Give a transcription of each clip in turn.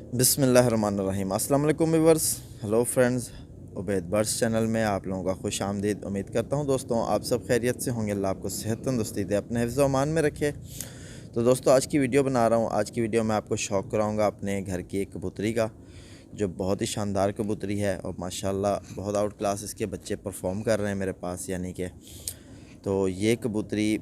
बिस्मिल्लाहिर्रहमानिर्रहीम। अस्सलाम वालेकुम viewers, hello friends. Ubaid birds channel में आप लोगों का खुश आमदीद। उम्मीद करता हूँ दोस्तों आप सब खैरियत से होंगे। अल्लाह आपको सेहत तंदुरुस्ती दे, अपने हिफ्ज़ व अमान में रखे। तो दोस्तों आज की वीडियो बना रहा हूँ। आज की वीडियो में आपको शौक़ कराऊँगा अपने घर की एक कबूतरी का, जो बहुत ही शानदार कबूतरी है और माशाल्लाह बहुत आउट क्लास इसके बच्चे परफॉर्म कर रहे हैं मेरे पास। यानी कि तो ये कबूतरी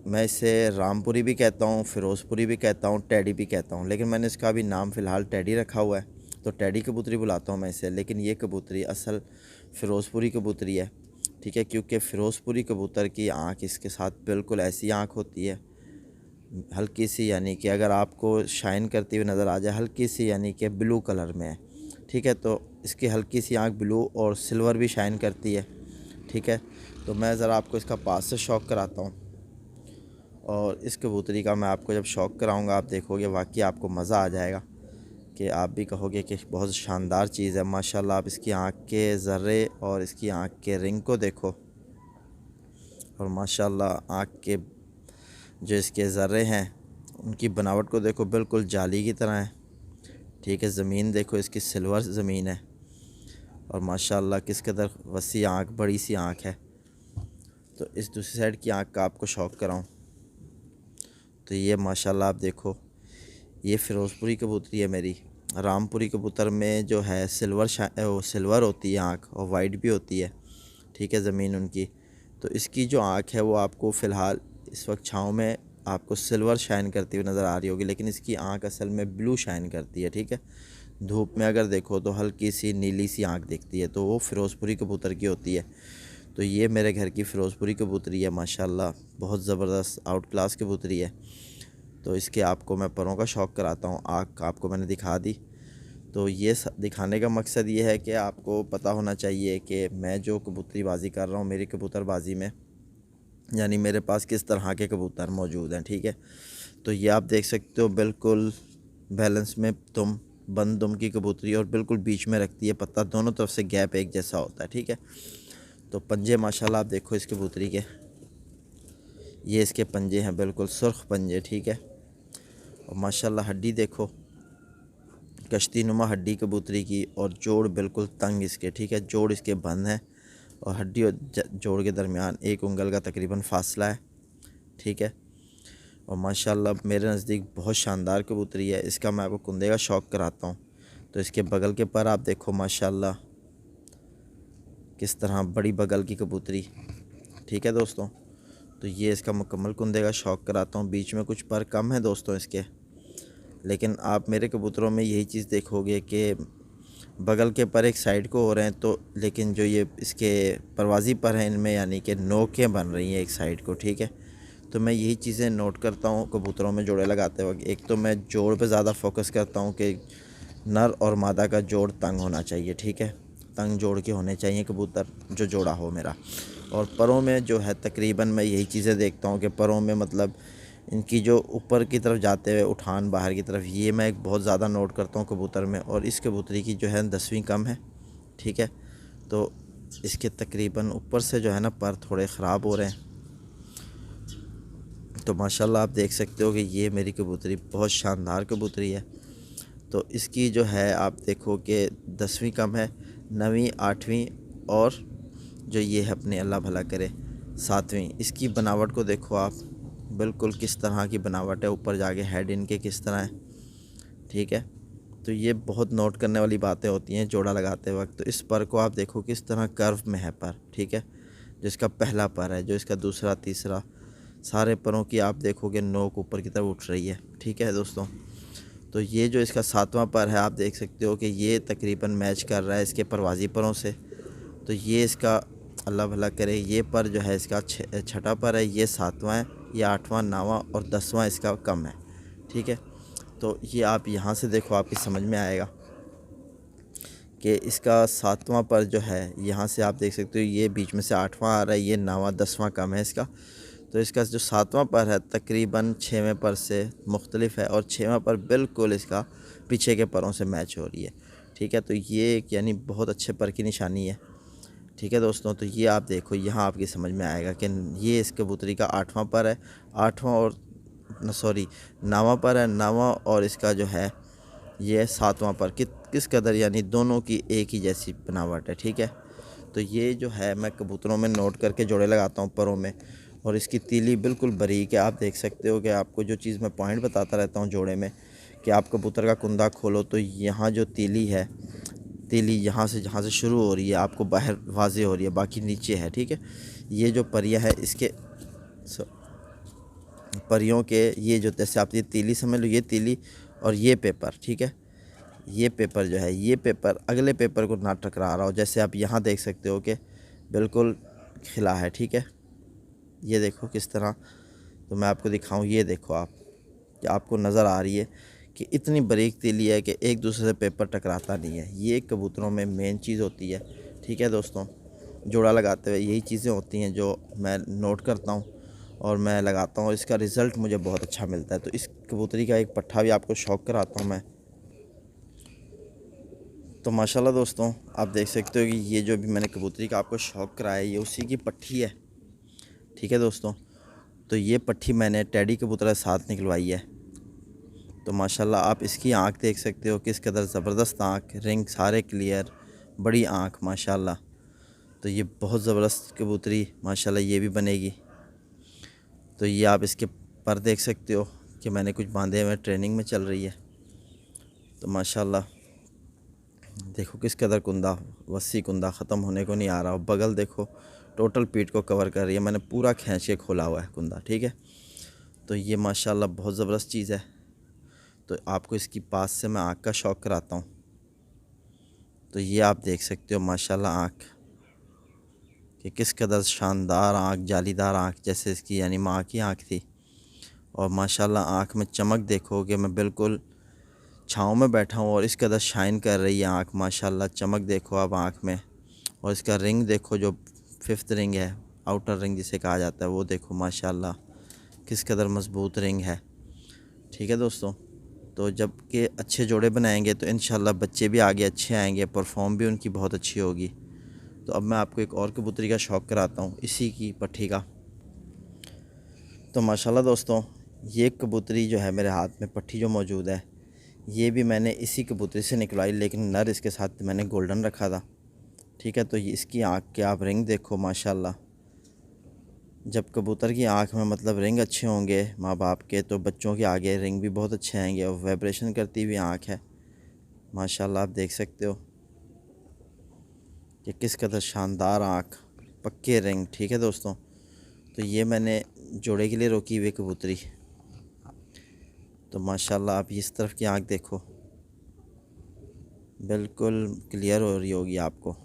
मैं इसे रामपुरी भी कहता हूँ, फ़िरोज़पुरी भी कहता हूँ, टेडी भी कहता हूँ, लेकिन मैंने इसका भी नाम फ़िलहाल टेडी रखा हुआ है, तो टेडी कबूतरी बुलाता हूँ मैं इसे। लेकिन ये कबूतरी असल फ़िरोज़पुरी कबूतरी है, ठीक है, क्योंकि फ़िरोज़पुरी कबूतर की आँख इसके साथ बिल्कुल ऐसी आँख होती है हल्की सी, यानी कि अगर आपको शाइन करती हुई नज़र आ जाए हल्की सी, यानी कि ब्लू कलर में है, ठीक है। तो इसकी हल्की सी आँख ब्लू और सिल्वर भी शाइन करती है, ठीक है। तो मैं ज़रा आपको इसका पास से शौक़ कराता हूँ और इस कबूतरी का मैं आपको जब शौक़ कराऊंगा आप देखोगे वाकई आपको मज़ा आ जाएगा कि आप भी कहोगे कि बहुत शानदार चीज़ है। माशाल्लाह आप इसकी आँख के ज़र्रे और इसकी आँख के रिंग को देखो, और माशाल्लाह आँख के जो इसके ज़र्रे हैं उनकी बनावट को देखो, बिल्कुल जाली की तरह है, ठीक है। ज़मीन देखो इसकी सिल्वर ज़मीन है और माशाल्लाह किस कदर वसी आँख, बड़ी सी आँख है। तो इस दूसरी साइड की आँख का आपको शौक़ कराऊँ तो ये माशाल्लाह आप देखो, ये फ़िरोज़पुरी कबूतरी है मेरी। रामपुरी कबूतर में जो है सिल्वर होती है आँख और वाइट भी होती है, ठीक है, ज़मीन उनकी। तो इसकी जो आँख है वो आपको फ़िलहाल इस वक्त छाँव में आपको सिल्वर शाइन करती हुई नज़र आ रही होगी, लेकिन इसकी आँख असल में ब्लू शाइन करती है, ठीक है। धूप में अगर देखो तो हल्की सी नीली सी आँख दिखती है, तो वो फ़िरोज़पुरी कबूतर की होती है। तो ये मेरे घर की फ़िरोज़पुरी कबूतरी है, माशाल्लाह बहुत ज़बरदस्त आउट क्लास कबूतरी है। तो इसके आपको मैं परों का शौक़ कराता हूँ। आँख आपको मैंने दिखा दी, तो ये दिखाने का मकसद ये है कि आपको पता होना चाहिए कि मैं जो कबूतरीबाज़ी कर रहा हूँ, मेरी कबूतरबाज़ी में यानी मेरे पास किस तरह के कबूतर मौजूद हैं, ठीक है। तो ये आप देख सकते हो बिल्कुल बैलेंस में बंद दुम की कबूतरी, और बिल्कुल बीच में रखती है पत्ता, दोनों तरफ से गैप एक जैसा होता है, ठीक है। तो पंजे माशाल्लाह आप देखो इस कबूतरी के, ये इसके पंजे हैं बिल्कुल सुर्ख पंजे, ठीक है। और माशाल्लाह हड्डी देखो, कश्ती नुमा हड्डी कबूतरी की, और जोड़ बिल्कुल तंग इसके, ठीक है। जोड़ इसके बंद हैं और हड्डी और जोड़ के दरमियान एक उंगल का तकरीबन फ़ासला है, ठीक है। और माशाल्लाह मेरे नज़दीक बहुत शानदार कबूतरी है। इसका मैं आपको कुंदे का शौक़ कराता हूँ। तो इसके बगल के पर आप देखो माशाल्लाह किस तरह बड़ी बगल की कबूतरी, ठीक है दोस्तों। तो ये इसका मुकम्मल कुंदे का शौक़ कराता हूँ। बीच में कुछ पर कम है दोस्तों इसके, लेकिन आप मेरे कबूतरों में यही चीज़ देखोगे कि बगल के पर एक साइड को हो रहे हैं, तो लेकिन जो ये इसके परवाज़ी पर हैं इनमें यानी कि नोकें बन रही हैं एक साइड को, ठीक है। तो मैं यही चीज़ें नोट करता हूँ कबूतरों में जोड़े लगाते वक्त। एक तो मैं जोड़ पे ज़्यादा फोकस करता हूँ कि नर और मादा का जोड़ तंग होना चाहिए, ठीक है। तंग जोड़ के होने चाहिए कबूतर जो जोड़ा हो मेरा। और परों में जो है तकरीबन मैं यही चीज़ें देखता हूँ कि परों में मतलब इनकी जो ऊपर की तरफ जाते हुए उठान बाहर की तरफ, ये मैं एक बहुत ज़्यादा नोट करता हूँ कबूतर में। और इस कबूतरी की जो है 10वीं कम है, ठीक है। तो इसके तकरीबन ऊपर से जो है ना पर थोड़े ख़राब हो रहे हैं। तो माशाल्लाह आप देख सकते हो कि ये मेरी कबूतरी बहुत शानदार कबूतरी है। तो इसकी जो है आप देखो कि 10वीं कम है, 9वीं 8वीं, और जो ये है अपने अल्लाह भला करे 7वीं। इसकी बनावट को देखो आप, बिल्कुल किस तरह की बनावट है, ऊपर जाके हेड इनके किस तरह है, ठीक है। तो ये बहुत नोट करने वाली बातें होती हैं जोड़ा लगाते वक्त। तो इस पर को आप देखो किस तरह कर्व में है पर, ठीक है। जो इसका पहला पर है, जो इसका दूसरा तीसरा, सारे परों की आप देखोगे नोक ऊपर की तरफ उठ रही है, ठीक है दोस्तों। तो ये जो इसका 7वां पर है आप देख सकते हो कि ये तकरीबन मैच कर रहा है इसके परवाज़ी परों से। तो ये इसका अल्लाह भला करे, ये पर जो है इसका छठा पर है, ये 7वां है, ये 8वां 9वां और 10वां इसका कम है, ठीक है। तो ये आप यहाँ से देखो आपकी समझ में आएगा कि इसका 7वां पर जो है, यहाँ से आप देख सकते हो ये बीच में से 8वां आ रहा है, ये 9वां 10वां कम है इसका। तो इसका जो 7वां पर है तकरीबन 6वें पर से मुख्तलिफ है, और 6वां पर बिल्कुल इसका पीछे के परों से मैच हो रही है, ठीक है। तो ये एक यानी बहुत अच्छे पर की निशानी है, ठीक है दोस्तों। तो ये आप देखो यहाँ आपकी समझ में आएगा कि ये इस कबूतरी का 8वां पर है, 8वां और 9वां पर है, 9वां और इसका जो है ये है 7वां पर। किस कदर यानी दोनों की एक ही जैसी बनावट है, ठीक है। तो ये जो है मैं कबूतरों में नोट करके जोड़े लगाता हूँ परों में, और इसकी तीली बिल्कुल बारीक है। आप देख सकते हो कि आपको जो चीज़ मैं पॉइंट बताता रहता हूँ जोड़े में, कि आप कबूतर का कुंदा खोलो तो यहाँ जो तीली है, तीली यहाँ से जहाँ से शुरू हो रही है आपको बाहर वाज़े हो रही है, बाकी नीचे है, ठीक है। ये जो परियां है इसके परियों के, ये जो जैसे आप ये तीली समझ लो, ये तीली और ये पेपर, ठीक है। ये पेपर जो है, ये पेपर अगले पेपर को ना टकरा रहा हो, जैसे आप यहाँ देख सकते हो कि बिल्कुल खिला है, ठीक है। ये देखो किस तरह, तो मैं आपको दिखाऊं, ये देखो आप, कि आपको नज़र आ रही है कि इतनी बारीक तीली है कि एक दूसरे से पेपर टकराता नहीं है। ये कबूतरों में मेन चीज़ होती है, ठीक है दोस्तों। जोड़ा लगाते हुए यही चीज़ें होती हैं जो मैं नोट करता हूँ और मैं लगाता हूँ, इसका रिज़ल्ट मुझे बहुत अच्छा मिलता है। तो इस कबूतरी का एक पट्ठा भी आपको शौक कराता हूँ मैं। तो माशाल्लाह दोस्तों, आप देख सकते हो कि ये जो भी मैंने कबूतरी का आपको शौक कराया है, ये उसी की पट्ठी है, ठीक है दोस्तों। तो ये पट्ठी मैंने टेडी कबूतर के साथ निकलवाई है। तो माशाल्लाह आप इसकी आँख देख सकते हो, किस कदर ज़बरदस्त आँख, रिंग सारे क्लियर, बड़ी आँख माशाल्लाह। तो ये बहुत ज़बरदस्त कबूतरी माशाल्लाह ये भी बनेगी। तो ये आप इसके पर देख सकते हो कि मैंने कुछ बांधे हुए, ट्रेनिंग में चल रही है। तो माशाल्लाह देखो किस कदर कुंदा, वस्सी कुंदा ख़त्म होने को नहीं आ रहा। बगल देखो टोटल पीठ को कवर कर रही है, मैंने पूरा खींच के खोला हुआ है कुंदा, ठीक है। तो ये माशाल्लाह बहुत ज़बरदस्त चीज़ है। तो आपको इसकी पास से मैं आँख का शौक कराता हूँ। तो ये आप देख सकते हो माशाल्लाह आँख, कि किस कदर शानदार आँख, जालीदार आँख, जैसे इसकी यानी माँ की आँख थी। और माशाल्लाह आँख में चमक देखो कि मैं बिल्कुल छाँव में बैठा हूँ और इस कदर शाइन कर रही है आँख माशाल्लाह। चमक देखो आप आँख में, और इसका रिंग देखो, जो 5th रिंग है, आउटर रिंग जिसे कहा जाता है, वो देखो माशाल्लाह किस कदर मज़बूत रिंग है, ठीक है दोस्तों। तो जब के अच्छे जोड़े बनाएंगे तो इंशाल्लाह बच्चे भी आगे अच्छे आएंगे, परफॉर्म भी उनकी बहुत अच्छी होगी। तो अब मैं आपको एक और कबूतरी का शौक़ कराता हूँ, इसी की पट्ठी का। तो माशाल्लाह दोस्तों, ये कबूतरी जो है मेरे हाथ में पट्ठी जो मौजूद है, ये भी मैंने इसी कबूतरी से निकलवाई, लेकिन नर इसके साथ मैंने गोल्डन रखा था, ठीक है। तो ये इसकी आँख के आप रिंग देखो माशाल्लाह। जब कबूतर की आँख में मतलब रिंग अच्छे होंगे माँ बाप के, तो बच्चों के आगे रिंग भी बहुत अच्छे आएंगे। और वाइब्रेशन करती हुई आँख है माशाल्लाह, आप देख सकते हो कि किस कदर शानदार आँख, पक्के रिंग, ठीक है दोस्तों। तो ये मैंने जोड़े के लिए रोकी हुई कबूतरी। तो माशाल्लाह आप इस तरफ की आँख देखो, बिल्कुल क्लियर हो रही होगी आपको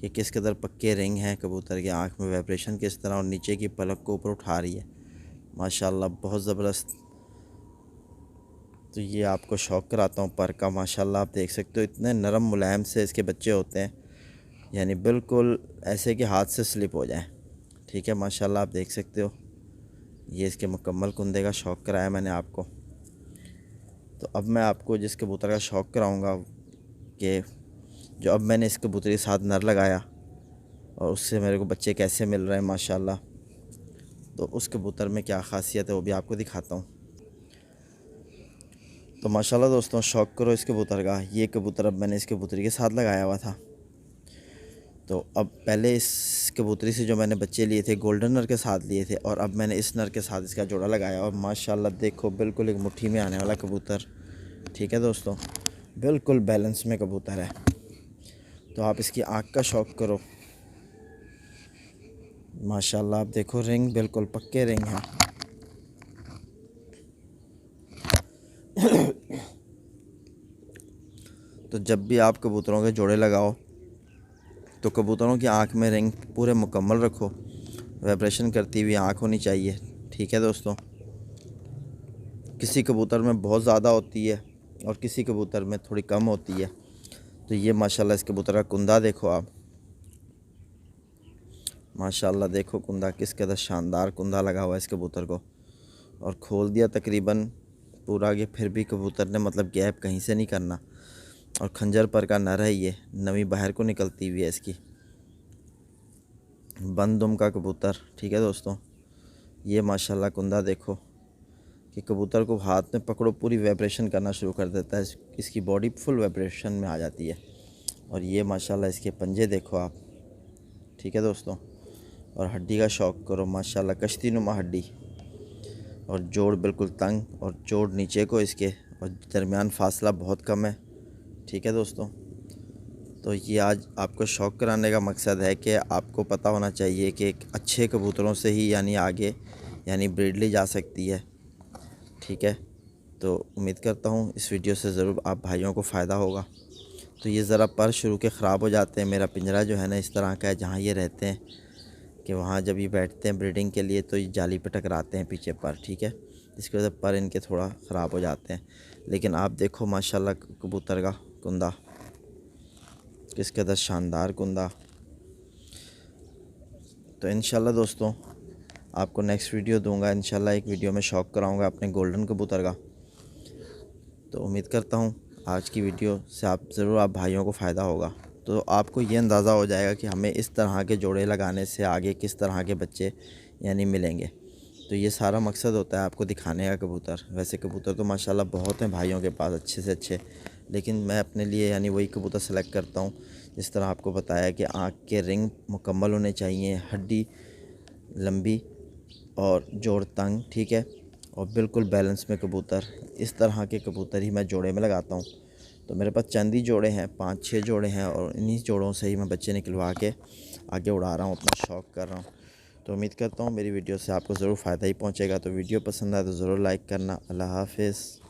कि किस कदर पक्के रिंग हैं कबूतर के आँख में, वाइब्रेशन किस तरह, और नीचे की पलक को ऊपर उठा रही है माशाल्लाह, बहुत ज़बरदस्त। तो ये आपको शौक़ कराता हूँ पर का, माशाल्लाह आप देख सकते हो इतने नरम मुलायम से इसके बच्चे होते हैं, यानी बिल्कुल ऐसे कि हाथ से स्लिप हो जाए, ठीक है। माशाल्लाह आप देख सकते हो, ये इसके मुकम्मल कुंदे का शौक़ कराया मैंने आपको। तो अब मैं आपको जिस कबूतर का शौक़ कराऊँगा, कि जो अब मैंने इस कबूतर के साथ नर लगाया और उससे मेरे को बच्चे कैसे मिल रहे हैं माशाल्लाह, तो उस कबूतर में क्या ख़ासियत है वो भी आपको दिखाता हूँ। तो माशाल्लाह दोस्तों, शौक़ करो इस कबूतर का। ये कबूतर अब मैंने इस कबूतरी के साथ लगाया हुआ था। तो अब पहले इस कबूतरी से जो मैंने बच्चे लिए थे गोल्डन नर के साथ लिए थे, और अब मैंने इस नर के साथ इसका जोड़ा लगाया, और माशाल्लाह देखो बिल्कुल एक मुट्ठी में आने वाला कबूतर, ठीक है दोस्तों, बिल्कुल बैलेंस में कबूतर है। तो आप इसकी आँख का शौक़ करो माशाल्लाह। आप देखो रिंग बिल्कुल पक्के रिंग हैं। तो जब भी आप कबूतरों के जोड़े लगाओ तो कबूतरों की आँख में रिंग पूरे मुकम्मल रखो, वाइब्रेशन करती हुई आँख होनी चाहिए, ठीक है दोस्तों। किसी कबूतर में बहुत ज़्यादा होती है और किसी कबूतर में थोड़ी कम होती है। तो ये माशाल्लाह इस कबूतर का कुंदा देखो आप, माशाल्लाह देखो कुंदा किस कदर शानदार कुंदा लगा हुआ है इस कबूतर को, और खोल दिया तकरीबन पूरा के, फिर भी कबूतर ने मतलब गैप कहीं से नहीं करना। और खंजर पर का नर है, ये नवी बाहर को निकलती हुई है इसकी, बंद दुम का कबूतर, ठीक है दोस्तों। ये माशाल्लाह कुंदा देखो कि कबूतर को हाथ में पकड़ो पूरी वाइब्रेशन करना शुरू कर देता है, इसकी बॉडी फुल वाइब्रेशन में आ जाती है। और ये माशाल्लाह इसके पंजे देखो आप, ठीक है दोस्तों। और हड्डी का शौक़ करो, माशाल्लाह कश्ती नुमा हड्डी, और जोड़ बिल्कुल तंग और जोड़ नीचे को इसके, और दरमियान फासला बहुत कम है, ठीक है दोस्तों। तो ये आज आपको शौक़ कराने का मकसद है कि आपको पता होना चाहिए कि अच्छे कबूतरों से ही आगे ब्रीड ली जा सकती है, ठीक है। तो उम्मीद करता हूँ इस वीडियो से ज़रूर आप भाइयों को फ़ायदा होगा। तो ये ज़रा पर शुरू के ख़राब हो जाते हैं। मेरा पिंजरा जो है ना इस तरह का है, जहाँ ये रहते हैं कि वहाँ जब ये बैठते हैं ब्रीडिंग के लिए तो ये जाली पे टकराते हैं पीछे पर, ठीक है। इसकी वजह से पर इनके थोड़ा ख़राब हो जाते हैं। लेकिन आप देखो माशाल्लाह कबूतर का कुंदा किस कदर शानदार कुंदा। तो इंशाल्लाह दोस्तों आपको नेक्स्ट वीडियो दूंगा, इंशाल्लाह एक वीडियो में शौक़ कराऊंगा अपने गोल्डन कबूतर का। तो उम्मीद करता हूँ आज की वीडियो से आप भाइयों को फ़ायदा होगा। तो आपको ये अंदाज़ा हो जाएगा कि हमें इस तरह के जोड़े लगाने से आगे किस तरह के बच्चे मिलेंगे। तो ये सारा मकसद होता है आपको दिखाने का कबूतर। वैसे कबूतर तो माशाल्लाह बहुत हैं भाइयों के पास अच्छे से अच्छे, लेकिन मैं अपने लिए वही कबूतर सेलेक्ट करता हूँ जिस तरह आपको बताया कि आँख के रिंग मुकम्मल होने चाहिए, हड्डी लंबी और जोड़ तंग, ठीक है, और बिल्कुल बैलेंस में कबूतर। इस तरह के कबूतर ही मैं जोड़े में लगाता हूँ। तो मेरे पास चंद ही जोड़े हैं, 5-6 जोड़े हैं, और इन्हीं जोड़ों से ही मैं बच्चे निकलवा के आगे उड़ा रहा हूँ, अपना शौक़ कर रहा हूँ। तो उम्मीद करता हूँ मेरी वीडियो से आपको ज़रूर फ़ायदा ही पहुँचेगा। तो वीडियो पसंद आए तो ज़रूर लाइक करना। अल्लाह हाफ़िज़।